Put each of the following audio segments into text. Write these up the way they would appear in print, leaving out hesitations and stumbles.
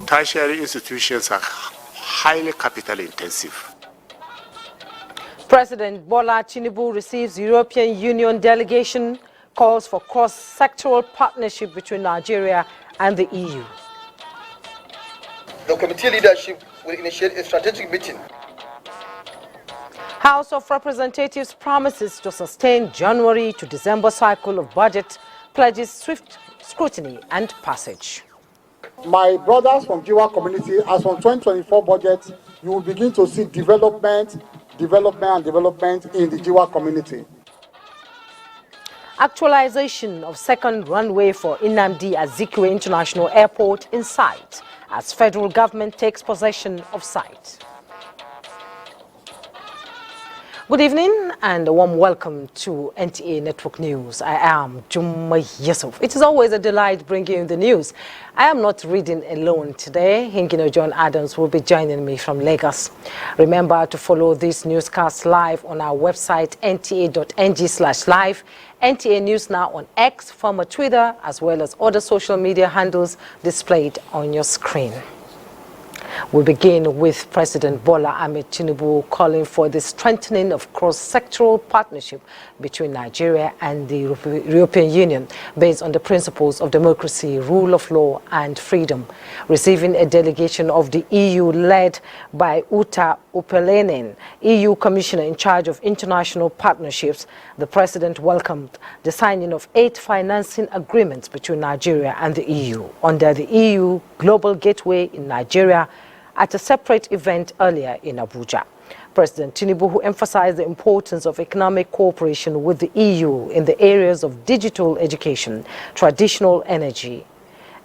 Tertiary institutions are highly capital intensive. President Bola Tinubu receives European Union delegation, calls for cross-sectoral partnership between Nigeria and the EU. The committee leadership will initiate a strategic meeting. House of Representatives promises to sustain January to December cycle of budget, pledges swift scrutiny and passage. My brothers from Jiwa community, as from 2024 budget, you will begin to see development in the Jiwa community. Actualization of second runway for Nnamdi Azikiwe International Airport in sight as federal government takes possession of site. Good evening and a warm welcome to NTA Network News. I am Jummai Yusuf. It is always a delight bringing you the news. I am not reading alone today. Hingino John Adams will be joining me from Lagos. Remember to follow this newscast live on our website nta.ng/live, NTA News Now on X, former Twitter, as well as other social media handles displayed on your screen. We begin with President Bola Ahmed Tinubu calling for the strengthening of cross-sectoral partnership between Nigeria and the European Union based on the principles of democracy, rule of law and freedom. Receiving a delegation of the EU led by Uta Upelenen, EU Commissioner in charge of international partnerships, the President welcomed the signing of 8 financing agreements between Nigeria and the EU under the EU Global Gateway in Nigeria at a separate event earlier in Abuja. President Tinubu, who emphasized the importance of economic cooperation with the EU in the areas of digital education, traditional energy,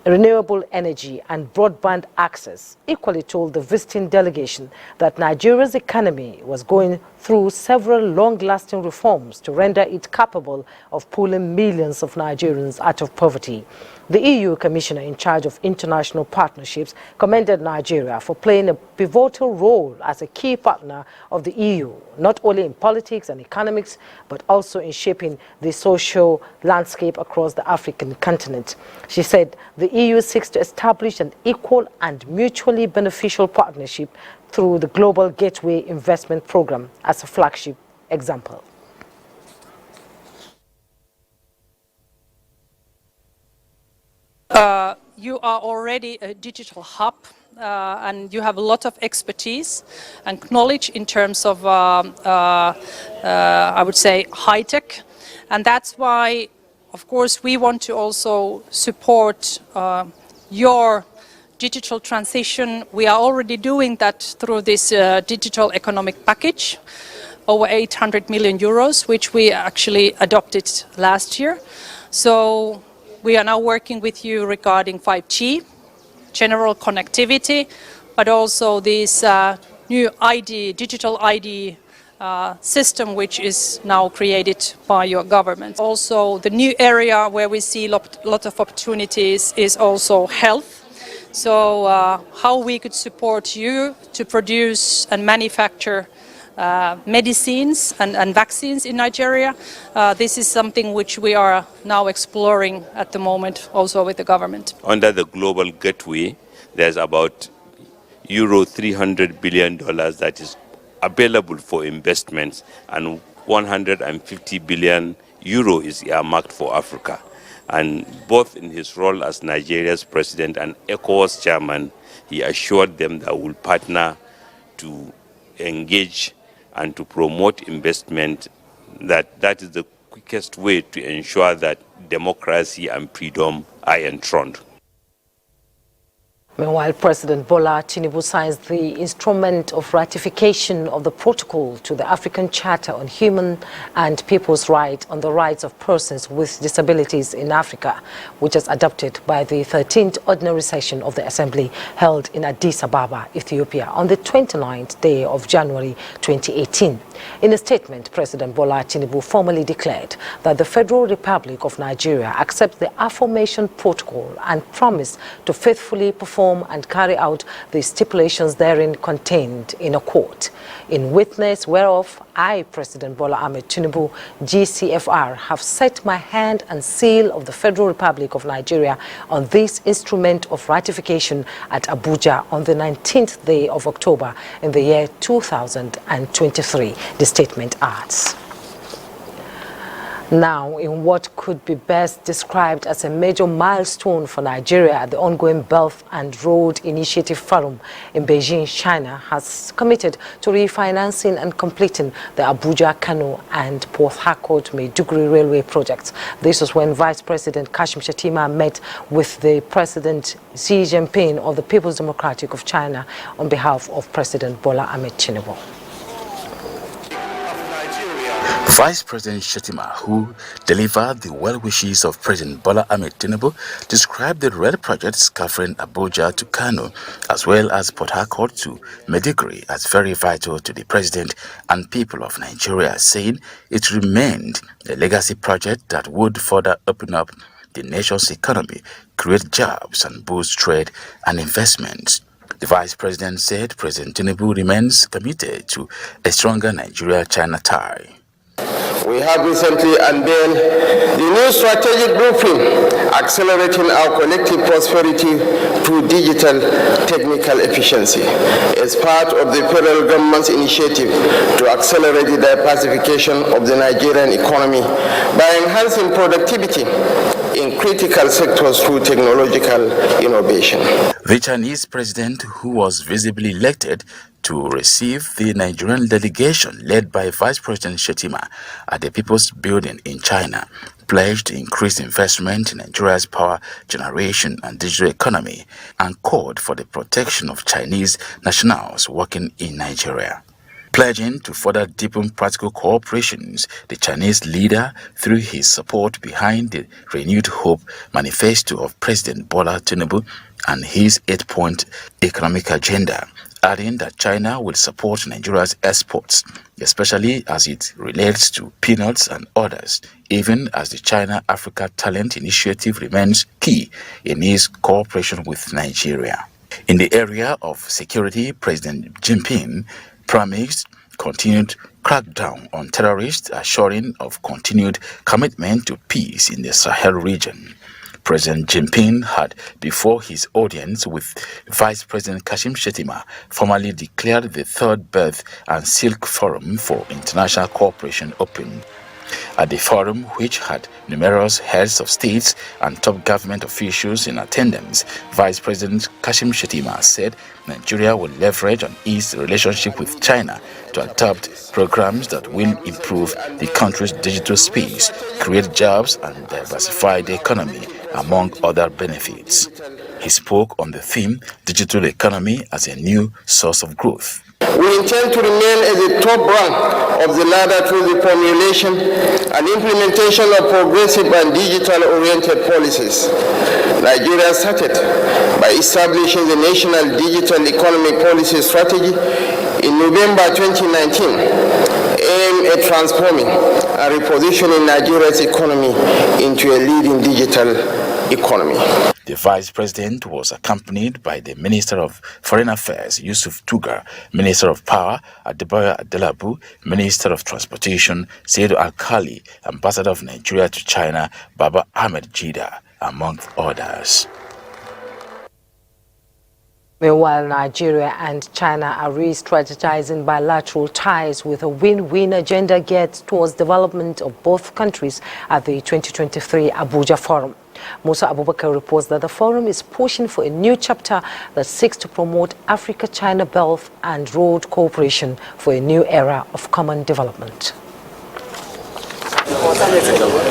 renewable energy and broadband access, equally told the visiting delegation that Nigeria's economy was going through several long-lasting reforms to render it capable of pulling millions of Nigerians out of poverty. The EU Commissioner in charge of international partnerships commended Nigeria for playing a pivotal role as a key partner of the EU, not only in politics and economics, but also in shaping the social landscape across the African continent. She said the EU seeks to establish an equal and mutually beneficial partnership through the Global Gateway Investment Program as a flagship example. You are already a digital hub and you have a lot of expertise and knowledge in terms of, I would say, high tech. And that's why, of course, we want to also support your digital transition. We are already doing that through this digital economic package, over 800 million euros, which we actually adopted last year. So we are now working with you regarding 5G, general connectivity, but also this new ID, digital ID system, which is now created by your government. Also, the new area where we see a lot of opportunities is also health. So how we could support you to produce and manufacture medicines and vaccines in Nigeria. This is something which we are now exploring at the moment also with the government. Under the Global Gateway, there's about euro $300 billion that is available for investments, and 150 billion euro is earmarked for Africa. And both in his role as Nigeria's president and ECOWAS chairman, he assured them that we'll partner to engage and to promote investment, that is the quickest way to ensure that democracy and freedom are enthroned. Meanwhile, President Bola Tinubu signs the instrument of ratification of the protocol to the African Charter on Human and People's Rights on the Rights of Persons with Disabilities in Africa, which was adopted by the 13th Ordinary Session of the Assembly held in Addis Ababa, Ethiopia, on the 29th day of January 2018. In a statement, President Bola Tinubu formally declared that the Federal Republic of Nigeria accepts the aforementioned protocol and promised to faithfully perform perform and carry out the stipulations therein contained in a court. In witness whereof, I, President Bola Ahmed Tinubu, GCFR, have set my hand and seal of the Federal Republic of Nigeria on this instrument of ratification at Abuja on the 19th day of October in the year 2023, the statement adds. Now, in what could be best described as a major milestone for Nigeria, the ongoing Belt and Road Initiative Forum in Beijing, China, has committed to refinancing and completing the Abuja, Kano, and Port Harcourt Maiduguri railway projects. This was when Vice President Kashim Shettima met with the President Xi Jinping of the People's Democratic of China on behalf of President Bola Ahmed Tinubu. Vice President Shettima, who delivered the well wishes of President Bola Ahmed Tinubu, described the rail projects covering Abuja to Kano, as well as Port Harcourt to Maiduguri, as very vital to the President and people of Nigeria, saying it remained a legacy project that would further open up the nation's economy, create jobs, and boost trade and investments. The Vice President said President Tinubu remains committed to a stronger Nigeria-China tie. We have recently unveiled the new strategic blueprint, accelerating our collective prosperity through digital technical efficiency, as part of the federal government's initiative to accelerate the diversification of the Nigerian economy by enhancing productivity in critical sectors through technological innovation. The Chinese president, who was visibly elected to receive the Nigerian delegation led by Vice President Shettima at the People's Building in China, pledged increased investment in Nigeria's power generation and digital economy and called for the protection of Chinese nationals working in Nigeria. Pledging to further deepen practical cooperations, the Chinese leader threw his support behind the renewed hope manifesto of President Bola Tinubu and his 8-point economic agenda, adding that China will support Nigeria's exports, especially as it relates to peanuts and others, even as the China-Africa Talent Initiative remains key in its cooperation with Nigeria. In the area of security, President Jinping promised continued crackdown on terrorists, assuring of continued commitment to peace in the Sahel region. President Jinping had, before his audience with Vice President Kashim Shettima, formally declared the Third Belt and Silk Forum for International Cooperation open. At the forum, which had numerous heads of states and top government officials in attendance, Vice President Kashim Shettima said Nigeria will leverage on its relationship with China to adopt programs that will improve the country's digital space, create jobs, and diversify the economy, among other benefits. He spoke on the theme, Digital Economy as a New Source of Growth. We intend to remain at the top rank of the ladder through the formulation and implementation of progressive and digital-oriented policies. Nigeria started by establishing the National Digital Economy Policy Strategy in November 2019, aimed at transforming and repositioning Nigeria's economy into a leading digital economy. The Vice President was accompanied by the Minister of Foreign Affairs, Yusuf, Minister of Power, Adebayo Adelabu, Minister of Transportation, Saidu Alkali, Ambassador of Nigeria to China, Baba Ahmed Jida, among others. Meanwhile, Nigeria and China are re-strategizing bilateral ties with a win-win agenda geared towards development of both countries at the 2023 Abuja Forum. Musa Abubakar reports that the forum is pushing for a new chapter that seeks to promote Africa-China Belt and Road cooperation for a new era of common development.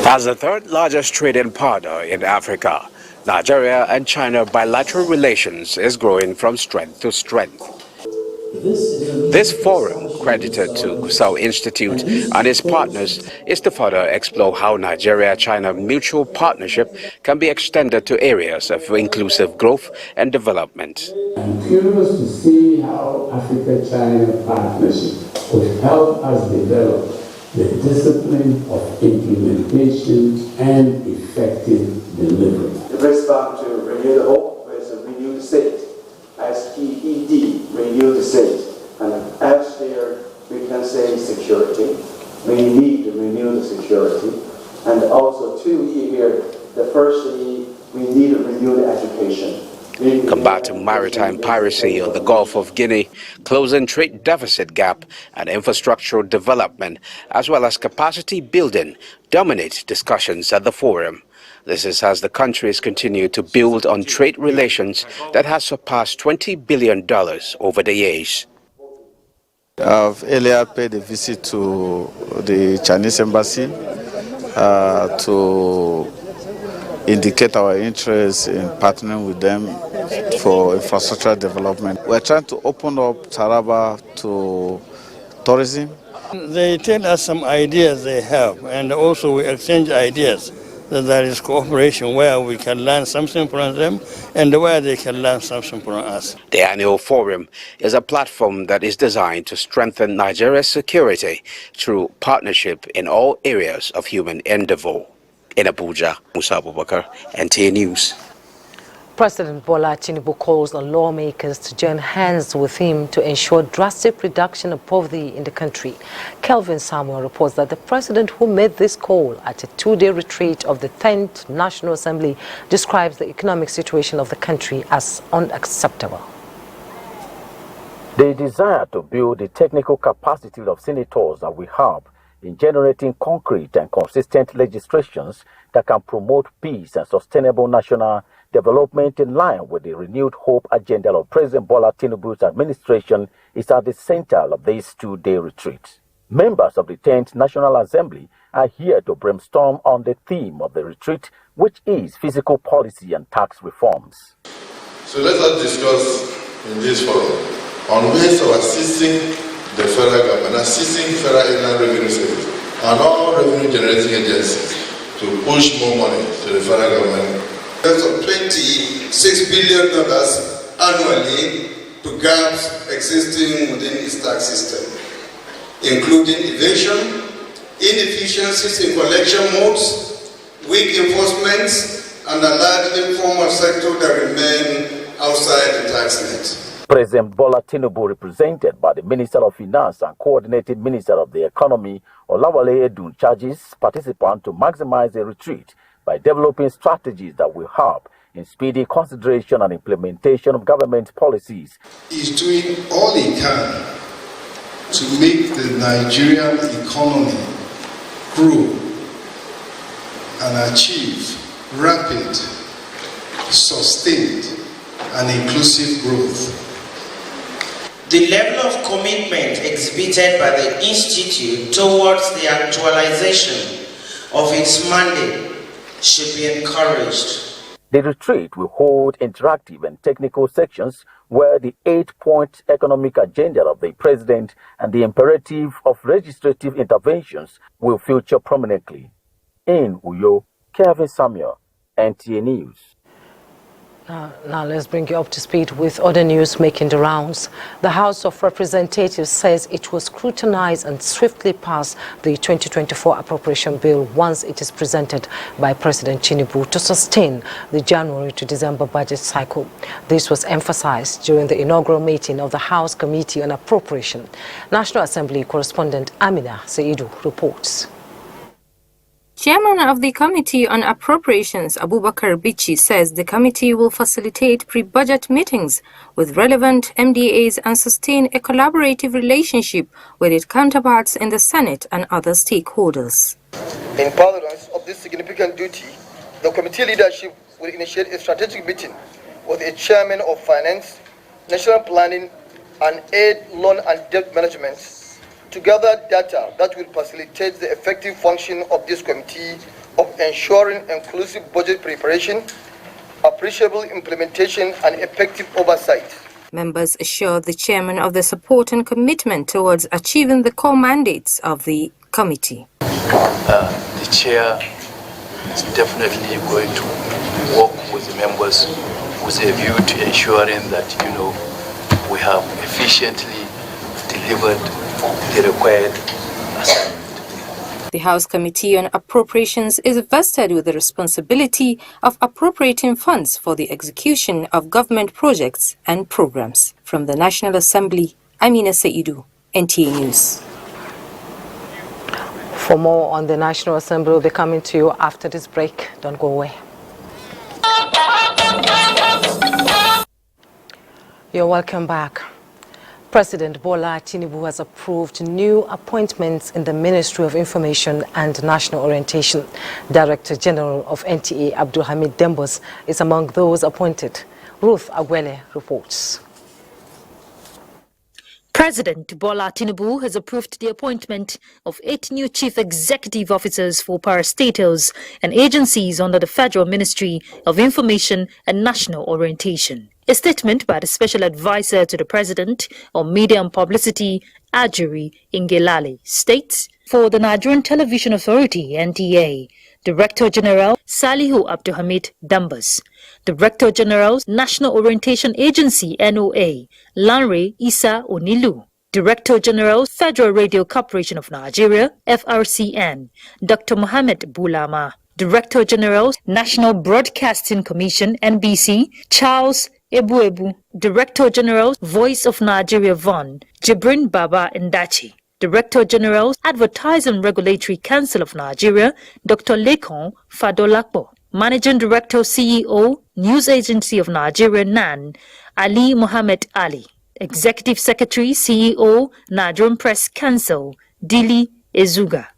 As the third largest trading partner in Africa, Nigeria and China bilateral relations is growing from strength to strength. This forum, credited to Gusau Institute and its partners, is to further explore how Nigeria-China mutual partnership can be extended to areas of inclusive growth and development. I'm curious to see how Africa-China partnership will help us develop the discipline of implementation and effective delivery. It brings back to renew the hope, to renew the state. R-E-S-P-E-D, renewed state. And as there, we can say security. We need to renew the security. And also 2E here, the first E, we need to renew the education. Combating maritime piracy on the Gulf of Guinea, closing trade deficit gap and infrastructural development, as well as capacity building, dominate discussions at the forum. This is as the countries continue to build on trade relations that has surpassed $20 billion over the years. I've earlier paid a visit to the Chinese embassy to indicate our interest in partnering with them for infrastructure development. We're trying to open up Taraba to tourism. They tell us some ideas they have, and also we exchange ideas. That there is cooperation where we can learn something from them and where they can learn something from us. The annual forum is a platform that is designed to strengthen Nigeria's security through partnership in all areas of human endeavor. In Abuja, Musa Abubakar, NTA News. President Bola Tinubu calls on lawmakers to join hands with him to ensure drastic reduction of poverty in the country. Kelvin Samuel reports that the president, who made this call at a two-day retreat of the 10th National Assembly, describes the economic situation of the country as unacceptable. The desire to build the technical capacity of senators that we have in generating concrete and consistent legislations that can promote peace and sustainable national development in line with the renewed hope agenda of President Bola Tinubu's administration is at the center of this two-day retreat. Members of the 10th National Assembly are here to brainstorm on the theme of the retreat, which is fiscal policy and tax reforms. So let us discuss in this forum on ways of assisting the federal government, assisting federal inland revenue service and all revenue generating agencies to push more money to the federal government. There's $26 billion annually to gaps existing within its tax system, including evasion, inefficiencies in collection modes, weak enforcement, and a large informal sector that remain outside the tax net. President Bola Tinubu, represented by the Minister of Finance and Coordinated Minister of the Economy, Olawale Edun, charges participants to maximize the retreat by developing strategies that will help in speedy consideration and implementation of government policies. He's doing all he can to make the Nigerian economy grow and achieve rapid, sustained, and inclusive growth. The level of commitment exhibited by the Institute towards the actualization of its mandate should be encouraged. The retreat will hold interactive and technical sections where the 8-point economic agenda of the president and the imperative of legislative interventions will feature prominently. In Uyo, Kelvin Samuel, NTA News. Now let's bring you up to speed with other news making the rounds. The House of Representatives says it will scrutinize and swiftly pass the 2024 appropriation bill once it is presented by President Tinubu to sustain the January to December budget cycle. This was emphasized during the inaugural meeting of the House Committee on Appropriation. National Assembly correspondent Amina Seidu reports. Chairman of the Committee on Appropriations, Abubakar Bichi, says the committee will facilitate pre-budget meetings with relevant MDAs and sustain a collaborative relationship with its counterparts in the Senate and other stakeholders. In furtherance of this significant duty, the committee leadership will initiate a strategic meeting with the Chairman of Finance, National Planning, and Aid, Loan and Debt Management to gather data that will facilitate the effective function of this committee of ensuring inclusive budget preparation, appreciable implementation, and effective oversight. Members assured the chairman of the support and commitment towards achieving the core mandates of the committee. The chair is definitely going to work with the members with a view to ensuring that, we have efficiently delivered the required assignment. The House Committee on Appropriations is vested with the responsibility of appropriating funds for the execution of government projects and programs. From the National Assembly, Amina Saidu, NTA News. For more on the National Assembly, we'll be coming to you after this break. Don't go away. You're welcome back. President Bola Tinubu has approved new appointments in the Ministry of Information and National Orientation. Director General of NTA, Abdulhamid Dembos, is among those appointed. Ruth Agwele reports. President Bola Tinubu has approved the appointment of 8 new chief executive officers for parastatals and agencies under the Federal Ministry of Information and National Orientation. A statement by the Special Advisor to the President on Media and Publicity, Ajuri Ngelale, states, for the Nigerian Television Authority, NTA, Director General Salihu Abdulhamid Dambas, Director General National Orientation Agency NOA Lanre Isa Onilu, Director General Federal Radio Corporation of Nigeria FRCN Dr. Mohammed Bulama, Director General National Broadcasting Commission NBC Charles Ebuebu, Director General Voice of Nigeria VON Jibrin Baba Ndachi, Director General Advertising Regulatory Council of Nigeria, Dr. Lekon Fadolapo, Managing Director CEO, News Agency of Nigeria NAN, Ali Mohammed Ali, Executive Secretary CEO, Nigerian Press Council, Dili Ezuga.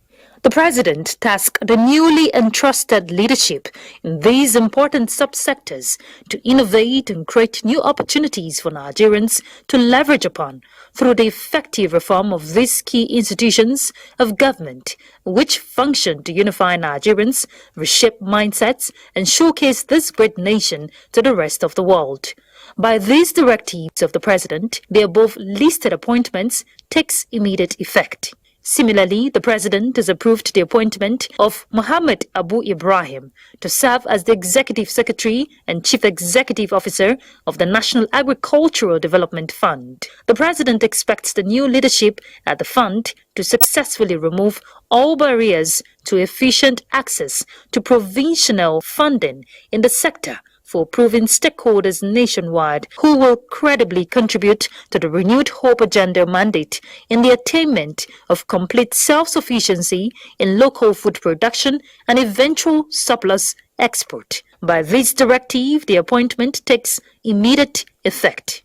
The President tasked the newly entrusted leadership in these important subsectors to innovate and create new opportunities for Nigerians to leverage upon through the effective reform of these key institutions of government, which function to unify Nigerians, reshape mindsets, and showcase this great nation to the rest of the world. By these directives of the President, the above listed appointments takes immediate effect. Similarly, the President has approved the appointment of Muhammad Abu Ibrahim to serve as the Executive Secretary and Chief Executive Officer of the National Agricultural Development Fund. The President expects the new leadership at the fund to successfully remove all barriers to efficient access to provincial funding in the sector for proven stakeholders nationwide who will credibly contribute to the renewed hope agenda mandate in the attainment of complete self-sufficiency in local food production and eventual surplus export. By this directive, the appointment takes immediate effect.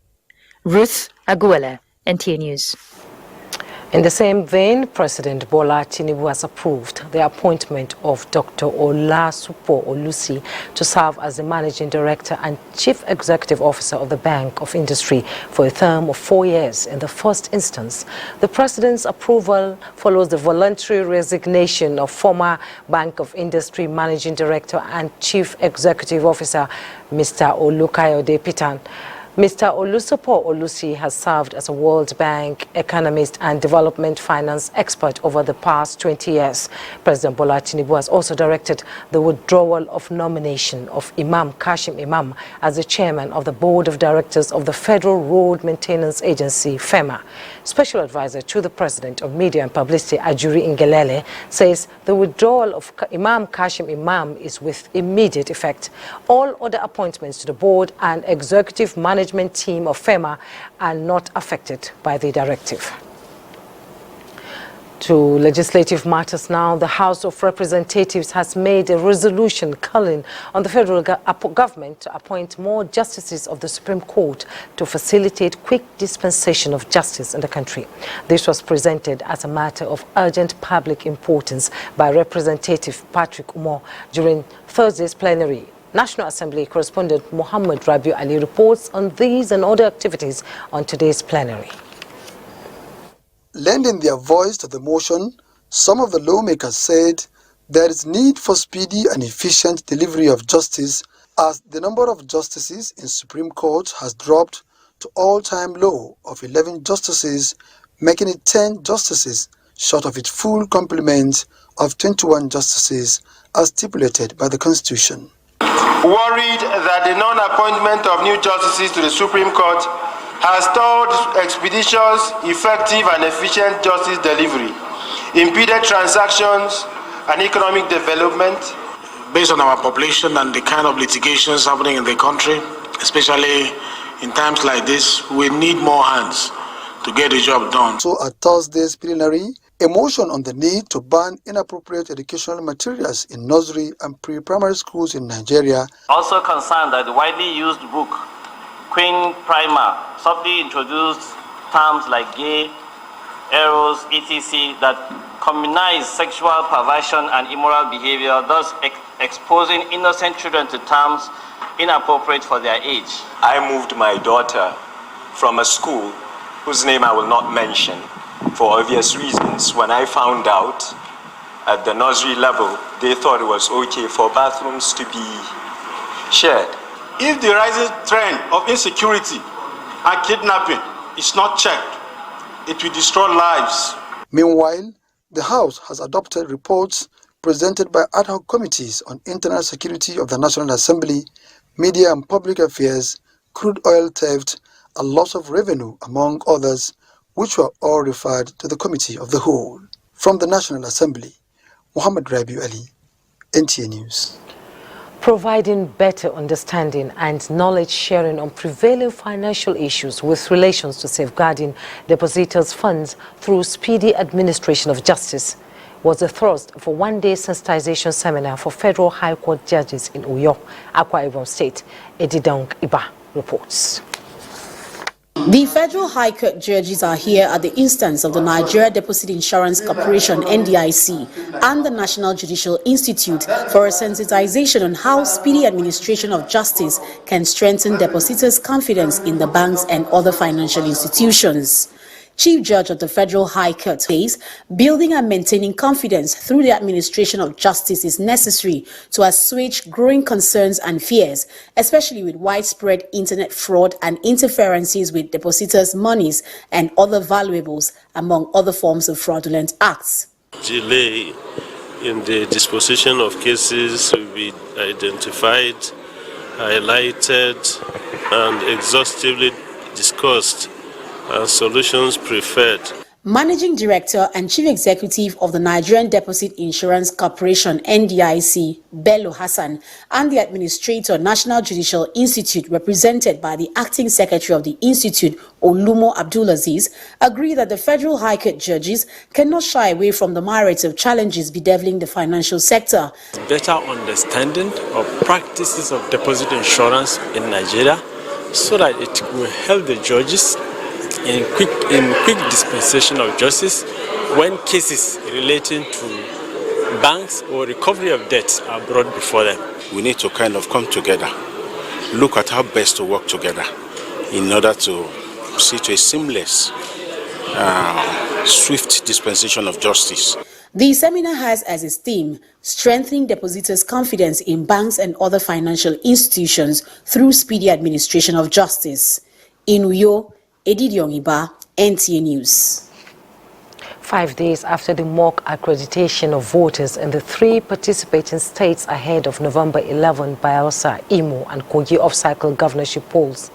Ruth Aguela, NTA News. In the same vein, President Bola Tinubu has approved the appointment of Dr. Olasupo Olusi to serve as the Managing Director and Chief Executive Officer of the Bank of Industry for a term of 4 years in the first instance. The President's approval follows the voluntary resignation of former Bank of Industry Managing Director and Chief Executive Officer, Mr. Olukayode Pitan. Mr. Olusopo Olusi has served as a World Bank economist and development finance expert over the past 20 years. President Bola Tinubu has also directed the withdrawal of nomination of Imam Kashim Imam as the chairman of the Board of Directors of the Federal Road Maintenance Agency, FEMA. Special Advisor to the President of Media and Publicity, Ajuri Ngelale, says the withdrawal of Imam Kashim Imam is with immediate effect. All other appointments to the board and executive management team of FEMA are not affected by the directive. To legislative matters now, the House of Representatives has made a resolution calling on the federal government to appoint more justices of the Supreme Court to facilitate quick dispensation of justice in the country. This was presented as a matter of urgent public importance by Representative Patrick Umo during Thursday's plenary. National Assembly correspondent Muhammad Rabiu Ali reports on these and other activities on today's plenary. Lending their voice to the motion, some of the lawmakers said there is need for speedy and efficient delivery of justice as the number of justices in Supreme Court has dropped to all-time low of 11 justices, making it 10 justices short of its full complement of 21 justices as stipulated by the Constitution. Worried that the non-appointment of new justices to the Supreme Court has stalled expeditious, effective and efficient justice delivery, impeded transactions and economic development. Based on our population and the kind of litigations happening in the country, especially in times like this, we need more hands to get the job done. So at Thursday's plenary, a motion on the need to ban inappropriate educational materials in nursery and pre-primary schools in Nigeria. Also concerned that the widely used book, Queen Primer, subtly introduced terms like gay, eros, etc. that commonize sexual perversion and immoral behavior, thus exposing innocent children to terms inappropriate for their age. I moved my daughter from a school whose name I will not mention for obvious reasons. When I found out at the nursery level, they thought it was okay for bathrooms to be shared. If the rising trend of insecurity and kidnapping is not checked, it will destroy lives. Meanwhile, the House has adopted reports presented by ad hoc committees on internal security of the National Assembly, media and public affairs, crude oil theft, and loss of revenue, among others, which were all referred to the Committee of the Whole. From the National Assembly, Muhammad Rabiu Ali, NTA News. Providing better understanding and knowledge sharing on prevailing financial issues with relations to safeguarding depositors' funds through speedy administration of justice was the thrust for one-day sensitization seminar for Federal High Court judges in Uyo, Akwa Ibom State. Edidong Iba reports. The Federal High Court judges are here at the instance of the Nigeria Deposit Insurance Corporation (NDIC) and the National Judicial Institute for a sensitization on how speedy administration of justice can strengthen depositors' confidence in the banks and other financial institutions. Chief Judge of the Federal High Court says building and maintaining confidence through the administration of justice is necessary to assuage growing concerns and fears, especially with widespread internet fraud and interferences with depositors' monies and other valuables, among other forms of fraudulent acts. Delay in the disposition of cases will be identified, highlighted, and exhaustively discussed. Solutions preferred. Managing Director and Chief Executive of the Nigerian Deposit Insurance Corporation (NDIC), Bello Hassan, and the Administrator, National Judicial Institute, represented by the Acting Secretary of the Institute, Olumo Abdulaziz, agree that the Federal High Court judges cannot shy away from the myriad of challenges bedeviling the financial sector. Better understanding of practices of deposit insurance in Nigeria so that it will help the judges in quick dispensation of justice when cases relating to banks or recovery of debts are brought before them. We need to kind of come together, look at how best to work together in order to see to a seamless, swift dispensation of justice. The seminar has as its theme strengthening depositors' confidence in banks and other financial institutions through speedy administration of justice. In Uyo, Edidong Iba, NTA News. 5 days after the mock accreditation of voters in the 3 participating states ahead of November 11 Bayelsa, Imo, and Kogi off-cycle governorship polls,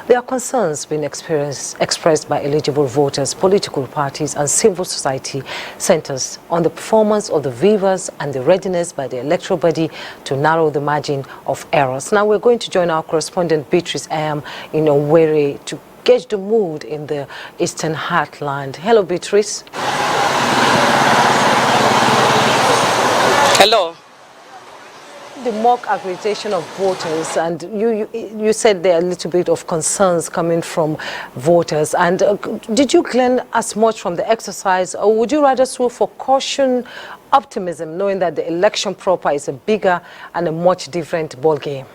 there are concerns being expressed by eligible voters, political parties, and civil society centers on the performance of the viewers and the readiness by the electoral body to narrow the margin of errors. Now we're going to join our correspondent Beatrice in Owerri to gauge the mood in the Eastern Heartland. Hello, Beatrice. Hello. The mock accreditation of voters, and you said there are a little bit of concerns coming from voters. And did you glean as much from the exercise, or would you rather sue for caution, optimism, knowing that the election proper is a bigger and a much different ballgame?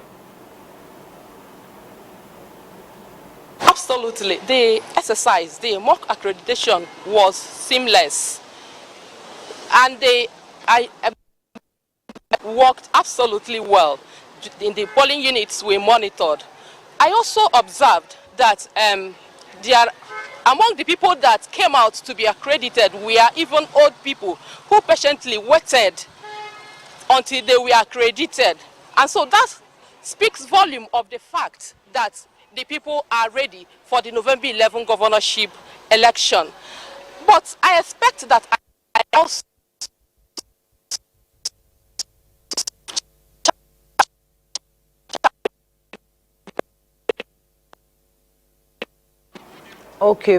Absolutely. The exercise, the mock accreditation was seamless. And I worked absolutely well. In the polling units we monitored. I also observed that among the people that came out to be accredited were even old people who patiently waited until they were accredited. And so that speaks volume of the fact that the people are ready for the November 11 governorship election. But I expect that I also Okay,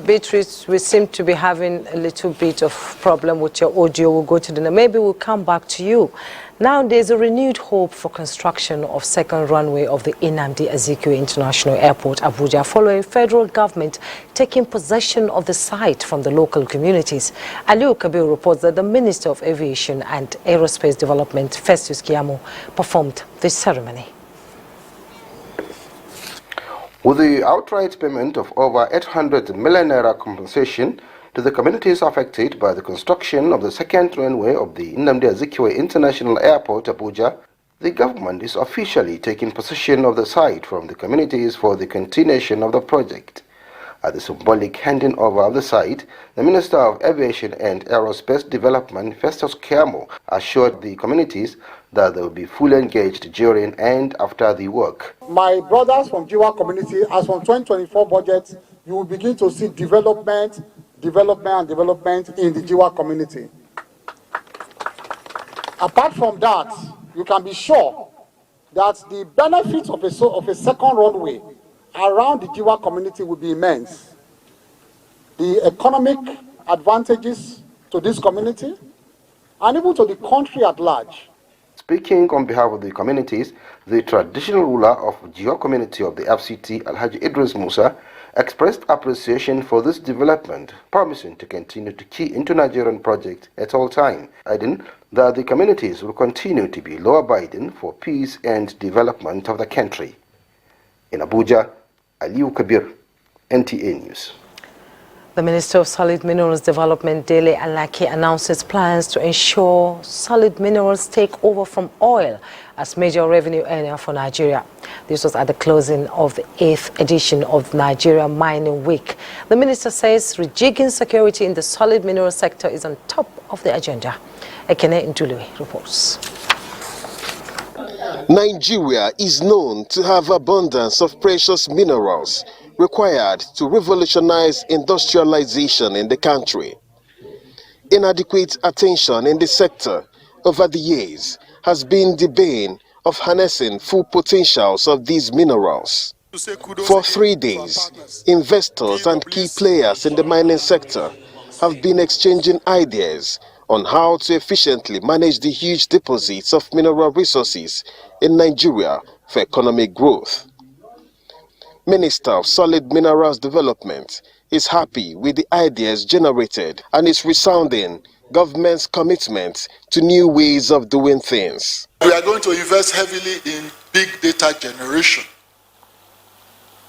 Beatrice, we seem to be having a little bit of problem with your audio. We'll go to the maybe we'll come back to you. Now there's a renewed hope for construction of second runway of the Nnamdi Azikiwe International Airport, Abuja, following federal government taking possession of the site from the local communities. Aliu Kabir reports that the Minister of Aviation and Aerospace Development, Festus Keyamo, performed this ceremony. With the outright payment of over 800 million naira compensation to the communities affected by the construction of the second runway of the Nnamdi Azikiwe International Airport, Abuja, the government is officially taking possession of the site from the communities for the continuation of the project. At the symbolic handing over of the site, the Minister of Aviation and Aerospace Development, Festus Keyamo, assured the communities that they will be fully engaged during and after the work. My brothers from Jiwa community, as from 2024 budget, you will begin to see development in the Jiwa community. Apart from that, you can be sure that the benefits of a second runway around the Jiwa community will be immense. The economic advantages to this community and even to the country at large. Speaking on behalf of the communities, the traditional ruler of Jiwa community of the FCT, Alhaji Idris Musa, expressed appreciation for this development, promising to continue to key into Nigerian project at all time, adding that the communities will continue to be law-abiding for peace and development of the country. In Abuja, Aliu Kabir, NTA News. The Minister of Solid Minerals Development, Dele Alaki, announces plans to ensure solid minerals take over from oil as major revenue earner for Nigeria. This was at the closing of the 8th edition of Nigeria Mining Week. The minister says rejigging security in the solid mineral sector is on top of the agenda. Ekene Ntului reports. Nigeria is known to have abundance of precious minerals required to revolutionize industrialization in the country. Inadequate attention in the sector over the years has been the bane of harnessing full potentials of these minerals. For 3 days, investors and key players in the mining sector have been exchanging ideas on how to efficiently manage the huge deposits of mineral resources in Nigeria for economic growth. Minister of Solid Minerals Development is happy with the ideas generated and is resounding government's commitment to new ways of doing things. We are going to invest heavily in big data generation,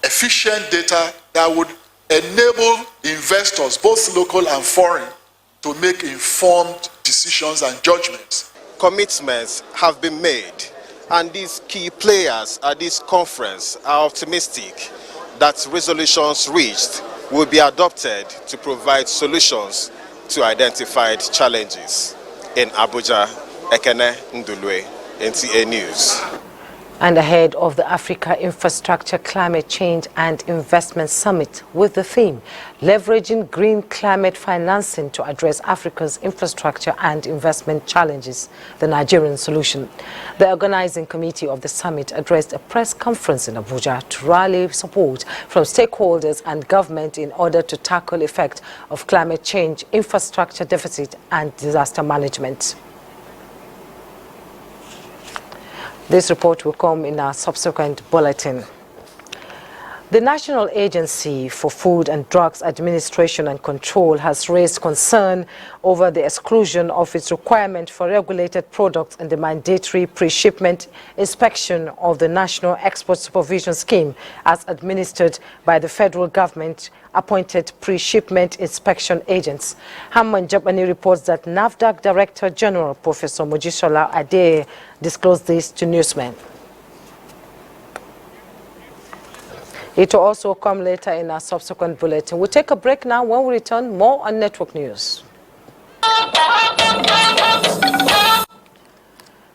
efficient data that would enable investors, both local and foreign, to make informed decisions and judgments. Commitments have been made, and these key players at this conference are optimistic that resolutions reached will be adopted to provide solutions to identified challenges. In Abuja, Ekene Ntului, NTA News. And ahead of the Africa Infrastructure, Climate Change and Investment Summit with the theme, Leveraging Green Climate Financing to Address Africa's Infrastructure and Investment Challenges, the Nigerian Solution. The organizing committee of the summit addressed a press conference in Abuja to rally support from stakeholders and government in order to tackle the effect of climate change, infrastructure deficit and disaster management. This report will come in our subsequent bulletin. The National Agency for Food and Drugs Administration and Control has raised concern over the exclusion of its requirement for regulated products in the mandatory pre-shipment inspection of the National Export Supervision Scheme as administered by the federal government appointed pre-shipment inspection agents. Hamman Jabani reports that NAFDAC Director General Professor Mojisola Ade disclosed this to newsmen. It will also come later in our subsequent bulletin. We'll take a break now. When we return, more on Network News.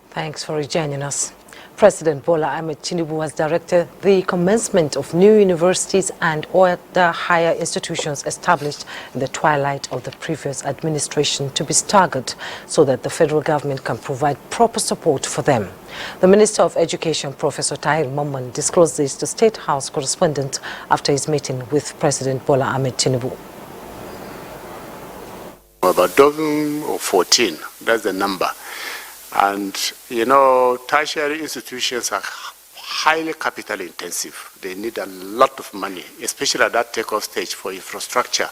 Thanks for joining us. President Bola Ahmed Tinubu has directed the commencement of new universities and other higher institutions established in the twilight of the previous administration to be staggered so that the federal government can provide proper support for them. The Minister of Education, Professor Tahir Mamman, disclosed this to State House correspondent after his meeting with President Bola Ahmed Tinubu. About 12 or 14, that's the number. And, you know, tertiary institutions are highly capital intensive. They need a lot of money, especially at that takeoff stage for infrastructure,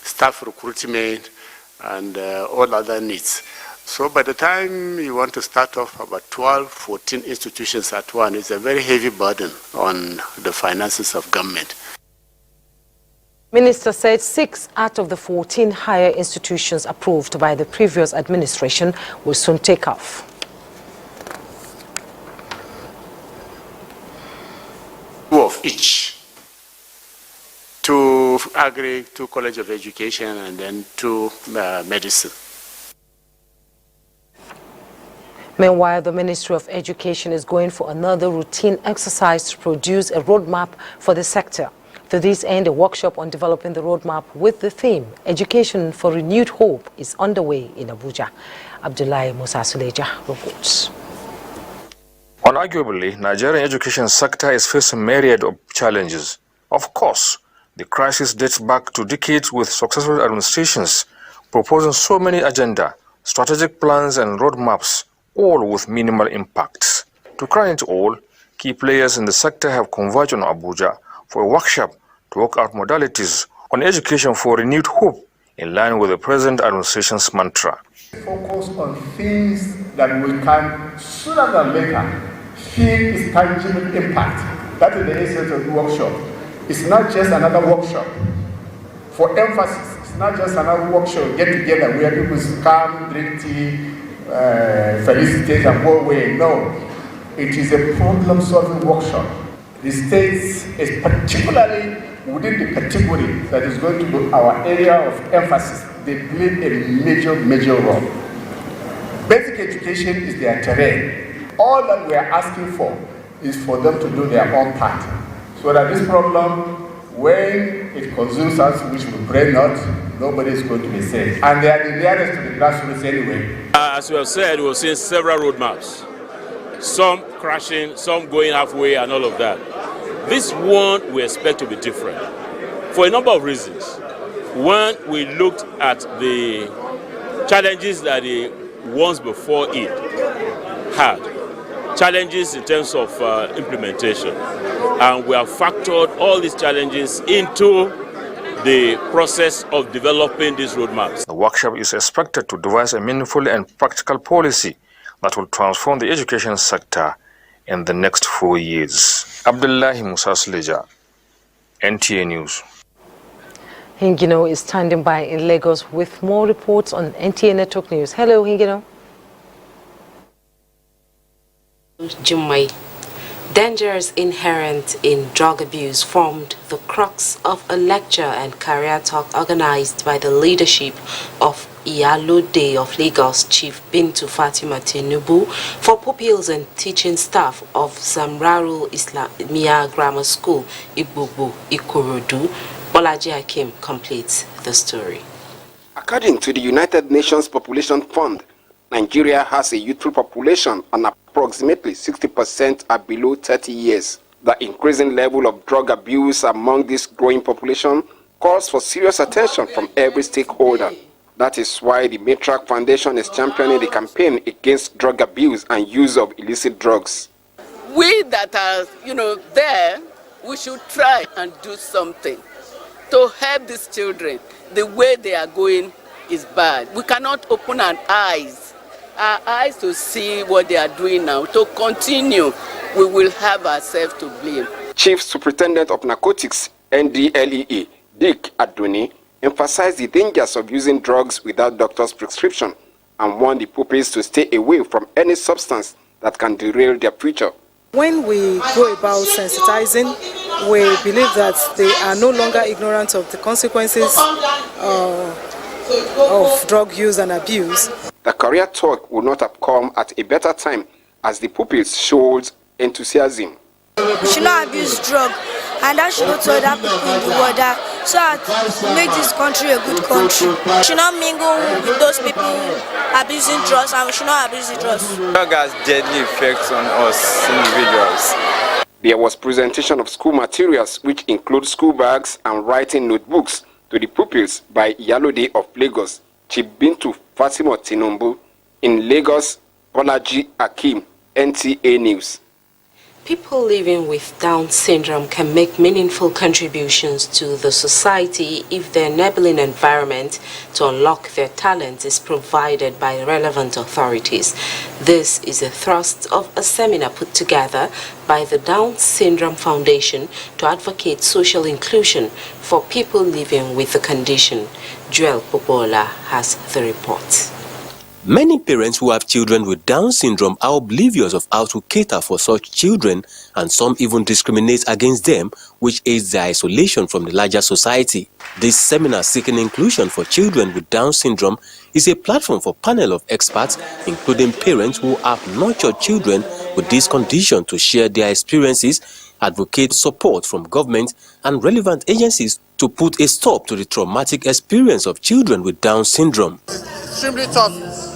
staff recruitment, and all other needs. So by the time you want to start off about 12, 14 institutions at once, it's a very heavy burden on the finances of government. Minister said 6 out of the 14 higher institutions approved by the previous administration will soon take off. Two of each. 2 Agri, 2 College of Education, and then 2 Medicine. Meanwhile, the Ministry of Education is going for another routine exercise to produce a roadmap for the sector. To this end, a workshop on developing the roadmap with the theme Education for Renewed Hope is underway in Abuja. Abdullahi Musa Suleja reports. Unarguably, Nigerian education sector is facing myriad of challenges. Of course, the crisis dates back to decades with successful administrations proposing so many agenda, strategic plans and roadmaps, all with minimal impacts. To crown it all, key players in the sector have converged on Abuja for a workshop to work out modalities on education for renewed hope in line with the present administration's mantra. Focus on things that we can, sooner than later, feel its tangible impact. That is the essence of the workshop. It's not just another workshop for emphasis. It's not just another workshop, get together where people come, drink tea, felicitate and go away. No, it is a problem-solving workshop. The states is particularly within the category that is going to be our area of emphasis. They play a major role. Basic education is their terrain. All that we are asking for is for them to do their own part. So that this problem, when it consumes us, which we pray not, nobody is going to be safe. And they are the nearest to the grassroots anyway. As we have said, we've seen several roadmaps. Some crashing, some going halfway, and all of that. This one we expect to be different for a number of reasons. One, we looked at the challenges that the ones before it had. Challenges in terms of implementation. And we have factored all these challenges into the process of developing these roadmaps. The workshop is expected to devise a meaningful and practical policy that will transform the education sector in the next 4 years. Abdullahi Musa Sleja, NTA News. Hingino is standing by in Lagos with more reports on NTA Network News. Hello, Hingino. Jummai. Dangers inherent in drug abuse formed the crux of a lecture and career talk organized by the leadership of Iyalode of Lagos Chief Bintu Fatima Tinubu for pupils and teaching staff of Zamraru Islamia Grammar School, Ibubu, Ikorodu. Bolaji Hakim completes the story. According to the United Nations Population Fund, Nigeria has a youthful population and approximately 60% are below 30 years. The increasing level of drug abuse among this growing population calls for serious attention from every stakeholder. That is why the Matriarch Foundation is championing the campaign against drug abuse and use of illicit drugs. We that are, there, we should try and do something to help these children. The way they are going is bad. We cannot open our eyes to see what they are doing now. To continue, we will have ourselves to blame. Chief Superintendent of Narcotics, NDLEA, Dick Adoni, emphasized the dangers of using drugs without doctor's prescription and warned the pupils to stay away from any substance that can derail their future. When we go about sensitizing, we believe that they are no longer ignorant of the consequences of drug use and abuse. The career talk would not have come at a better time as the pupils showed enthusiasm. We should not abuse drugs, and that should go to other people in the world so that make this country a good country. We should not mingle with those people abusing drugs, and we should not abuse the drugs. Drug has deadly effects on us individuals. There was presentation of school materials which include school bags and writing notebooks to the pupils by Iyalode of Lagos, Chibintu Fatima Tinubu. In Lagos, Olaji Akim, NTA News. People living with Down syndrome can make meaningful contributions to the society if the enabling environment to unlock their talents is provided by relevant authorities. This is a thrust of a seminar put together by the Down Syndrome Foundation to advocate social inclusion for people living with the condition. Joel Popola has the report. Many parents who have children with Down syndrome are oblivious of how to cater for such children, and some even discriminate against them, which aids their isolation from the larger society. This seminar seeking inclusion for children with Down syndrome is a platform for a panel of experts, including parents who have nurtured children with this condition, to share their experiences, advocate support from government and relevant agencies to put a stop to the traumatic experience of children with Down syndrome. Extremely tough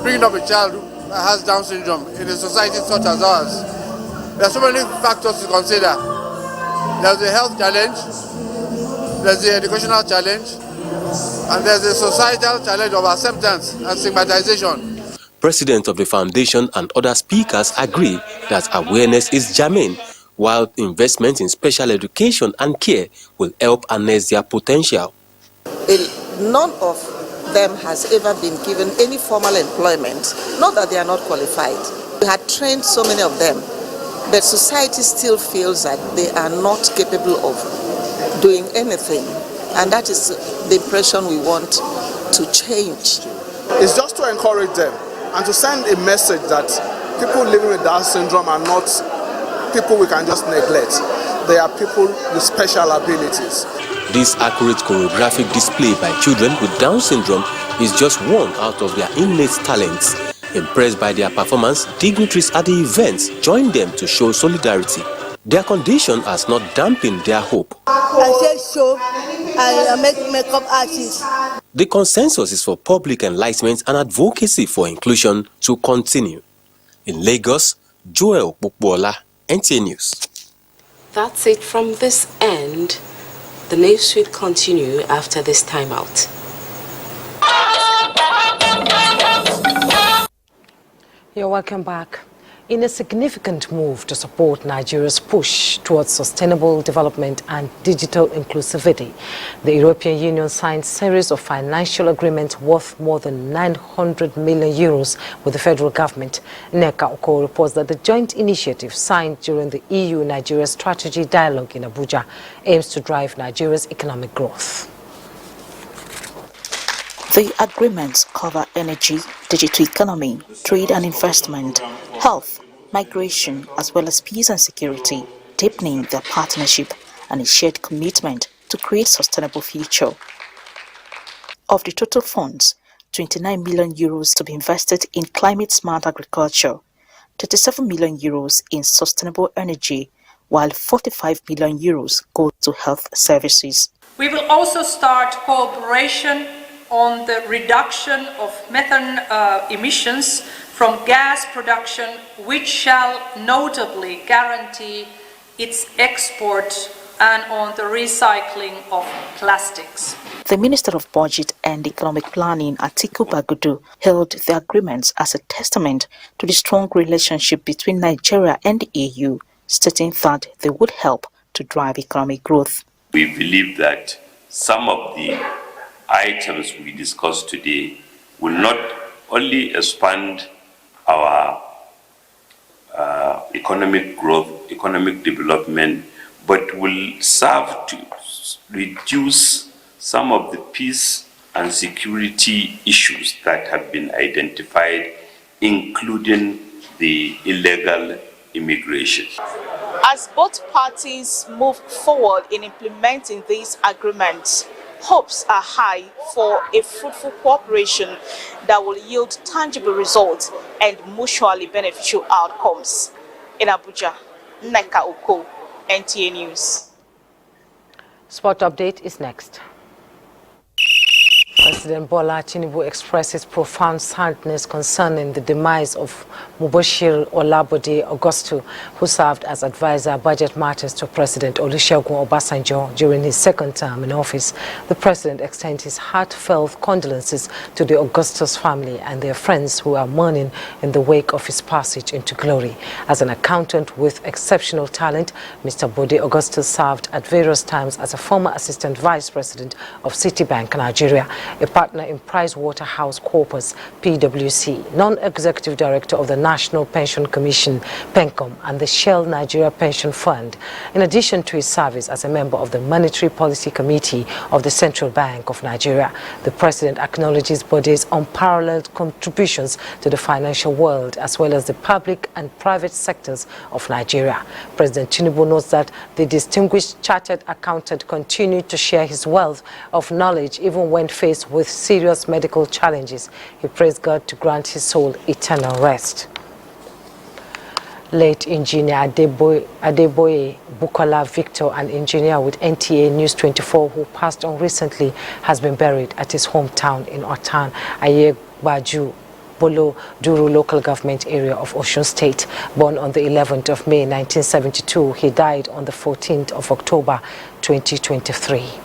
bringing up a child who has Down syndrome in a society such as ours. There are so many factors to consider. There's a health challenge, there's the educational challenge, and there's a societal challenge of acceptance and stigmatization. President of the foundation and other speakers agree that awareness is germane, while investment in special education and care will help harness their potential. None of them has ever been given any formal employment, not that they are not qualified. We had trained so many of them, but society still feels that they are not capable of doing anything, and that is the impression we want to change. It's just to encourage them and to send a message that people living with Down syndrome are not people we can just neglect. They are people with special abilities. This accurate choreographic display by children with Down syndrome is just one out of their innate talents. Impressed by their performance, dignitaries at the events joined them to show solidarity. Their condition has not dampened their hope. I say so. I make makeup artist. The consensus is for public enlightenment and advocacy for inclusion to continue. In Lagos, Joel Popola, NTA News. That's it from this end. The news will continue after this timeout. You're welcome back. In a significant move to support Nigeria's push towards sustainable development and digital inclusivity, the European Union signed a series of financial agreements worth more than 900 million euros with the federal government. Nneka Oko reports that the joint initiative signed during the EU-Nigeria Strategy Dialogue in Abuja aims to drive Nigeria's economic growth. The agreements cover energy, digital economy, trade and investment, health, migration, as well as peace and security, deepening their partnership and a shared commitment to create a sustainable future. Of the total funds, 29 million euros to be invested in climate-smart agriculture, 37 million euros in sustainable energy, while 45 million euros go to health services. We will also start cooperation on the reduction of methane emissions from gas production, which shall notably guarantee its export, and on the recycling of plastics. The Minister of Budget and Economic Planning, Atiku Bagudu, hailed the agreements as a testament to the strong relationship between Nigeria and the EU, stating that they would help to drive economic growth. We believe that some of the items we discussed today will not only expand our economic growth, economic development, but will serve to reduce some of the peace and security issues that have been identified, including the illegal immigration. As both parties move forward in implementing these agreements, hopes are high for a fruitful cooperation that will yield tangible results and mutually beneficial outcomes. In Abuja, Neka Oko, NTA News. Sport update is next. President Bola Tinubu expresses profound sadness concerning the demise of Mubashir Olabode Augustu, who served as advisor budget matters to President Olusegun Obasanjo during his second term in office. The president extends his heartfelt condolences to the Augustus family and their friends who are mourning in the wake of his passage into glory. As an accountant with exceptional talent, Mr. Bode Augustus served at various times as a former assistant vice president of Citibank, Nigeria, a partner in PricewaterhouseCoopers, PwC, non-executive director of the National Pension Commission, PENCOM, and the Shell Nigeria Pension Fund. In addition to his service as a member of the Monetary Policy Committee of the Central Bank of Nigeria, the president acknowledges Bode's unparalleled contributions to the financial world as well as the public and private sectors of Nigeria. President Tinubu notes that the distinguished chartered accountant continued to share his wealth of knowledge even when faced with serious medical challenges. He prays God to grant his soul eternal rest. Late engineer Adeboye Bukola Victor, an engineer with NTA News 24 who passed on recently, has been buried at his hometown in Otan, Ayegbaju, Bolo Duru local government area of Osun State. Born on the 11th of May 1972, he died on the 14th of October 2023.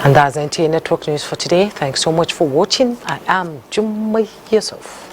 And that's NTA Network News for today. Thanks so much for watching. I am Jummai Yusuf.